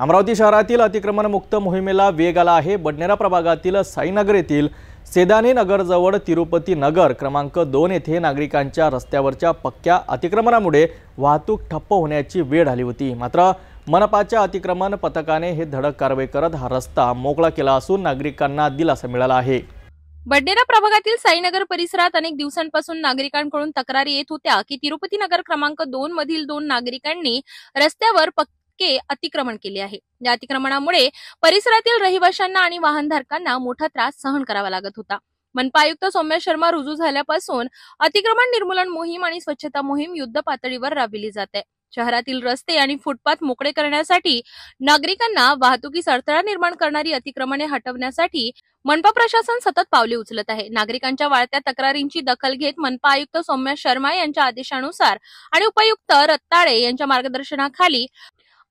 अमरावती शहरातील अतिक्रमणमुक्त मोहिमेला वेग आला आहे। बडनेरा प्रभागातील साईनगर येथील सेदानी नगरजवळ तिरुपती नगर क्रमांक 2 येथे नागरिकांच्या रस्त्यावरच्या पक्क्या अतिक्रमणामुळे वाहतूक ठप्प होण्याची वेळ आली होती। मात्र मनपाच्या अतिक्रमण पथकाने हे धडक कारवाई करत हा रस्ता मोकळा केला असून नागरिकांना दिलासा मिळाला आहे। बडनेरा प्रभागातील साईनगर परिसरात अनेक दिवसांपासून नागरिकांकडून तक्रारी येत होत्या की तिरुपती नगर क्रमांक 2 मधील 2 नागरिकांनी रस्त्यावर पक्के अतिक्रमण केले आहे। या अतिक्रमणामुळे परिसरातील रहिवाशांना आणि वाहनधारकांना मोठा त्रास सहन करावा लागत होता। मनपा आयुक्त सौम्या शर्मा रुजू झाल्यापासून अतिक्रमण निर्मूलन मोहीम आणि स्वच्छता मोहीम युद्ध पातळीवर राबविली जाते। शहरातील रस्ते आणि फुटपाथ मोकळे करण्यासाठी नागरिकांना वाहतुकीस अडथळा निर्माण करणारी अतिक्रमणे हटवण्यासाठी मनपा प्रशासन सतत पावले उचलत आहे। नागरिकांच्या वाढत्या तक्रारींची दखल घेत मनपा आयुक्त सौम्या शर्मा यांच्या आदेशानुसार आणि उपायुक्त रत्ताळे यांच्या मार्गदर्शनाखाली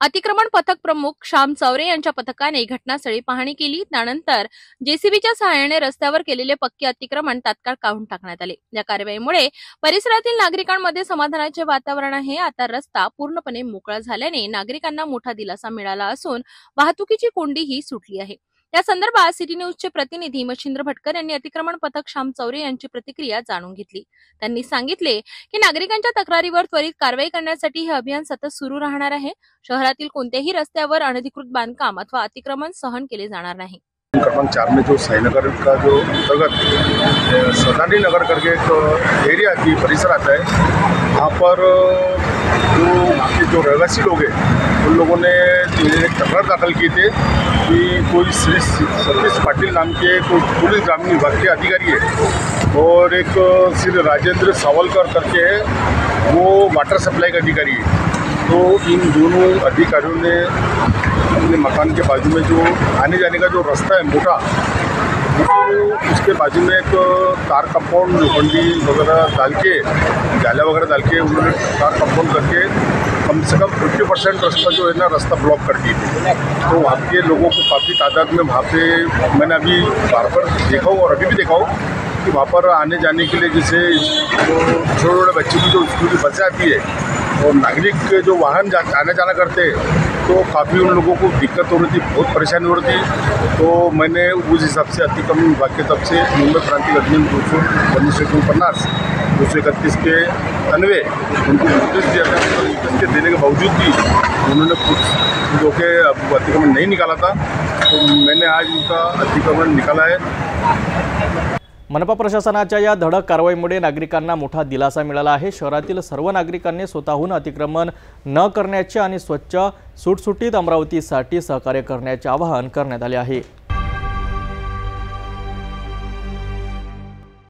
अतिक्रमण पथक प्रमुख श्याम चौरे यांच्या पथकाने घटनास्थळी पाहणी केली। त्यानंतर जेसीबीच्या सहाय्याने रस्त्यावर केलेले पक्के अतिक्रमण तात्काळ काढून टाकण्यात आले। या कारवाईमुळे परिसरातील नागरिकांमध्ये समाधानाचे वातावरण आहे। आता रस्ता पूर्णपणे मोकळा झाल्याने नागरिकांना मोठा दिलासा मिळाला असून वाहतुकीची कोंडीही सुटली आहे। या संदर्भात सिटी न्यूजचे प्रतिनिधी मच्छिंद्र भटकर यांनी अतिक्रमण पथक श्याम चौरे यांची प्रतिक्रिया जाणून घेतली। त्यांनी सांगितले की नागरिकांच्या तक्रारीवर त्वरित कारवाई करण्यासाठी हे अभियान सतत सुरू राहणार आहे। शहरातील कोणत्याही रस्त्यावर अनधिकृत बांधकाम अथवा अतिक्रमण सहन केले जाणार नाही। क्रमांक 4 में जो साईनगर का जो अंतर्गत सदानी नगर करके एक एरिया की परिसर आता है, वहाँ पर जो वहाँ के जो रहवासी लोग हैं उन लोगों ने एक तकरार दाखिल की थी कि कोई श्री सतीश पाटिल नाम के कोई पुलिस ग्रामीण विभाग के अधिकारी है और एक श्री राजेंद्र सावलकर करके है, वो वाटर सप्लाई का अधिकारी है। तो इन दोनों अधिकारियों ने अपने मकान के बाजू में जो आने जाने का जो रास्ता है मोटा, तो उसके बाजू में एक कार कंपाउंड लोखंडी वगैरह डाल के, जालियाँ वगैरह डाल के उन्होंने कार कंपाउंड करके कम से कम 50% रास्ता जो है ना रास्ता ब्लॉक कर दिए थे। तो वहाँ के लोगों को काफ़ी तादाद में वहाँ पे मैंने अभी बार बार देखा हूँ और अभी भी देखा हूँ कि वहाँ पर आने जाने के लिए जैसे छोटे छोटे बच्चों की जो स्कूल की बसें आती है और नागरिक जो वाहन आने जाना करते हैं, तो काफ़ी उन लोगों को दिक्कत हो रही थी, बहुत परेशानी हो रही थी। तो मैंने उस हिसाब से अतिक्रमण विभाग की तरफ से मुंबई प्रांतीय अधिनियम 249 231 के अन्वय उनको नोटिस दिया था। नोटिस के देने के बावजूद भी उन्होंने कुछ जो के अतिक्रमण नहीं निकाला था, तो मैंने आज उनका अतिक्रमण निकाला है। मनपा प्रशासनाच्या या धडक कारवाईमुळे नागरिकांना मोठा दिलासा मिळाला आहे। शहरातील सर्व नागरिकांनी स्वतःहून अतिक्रमण न करण्याचे आणि स्वच्छ सुटसुटीत अमरावतीसाठी सहकार्य करण्याचे आवाहन करण्यात आले आहे।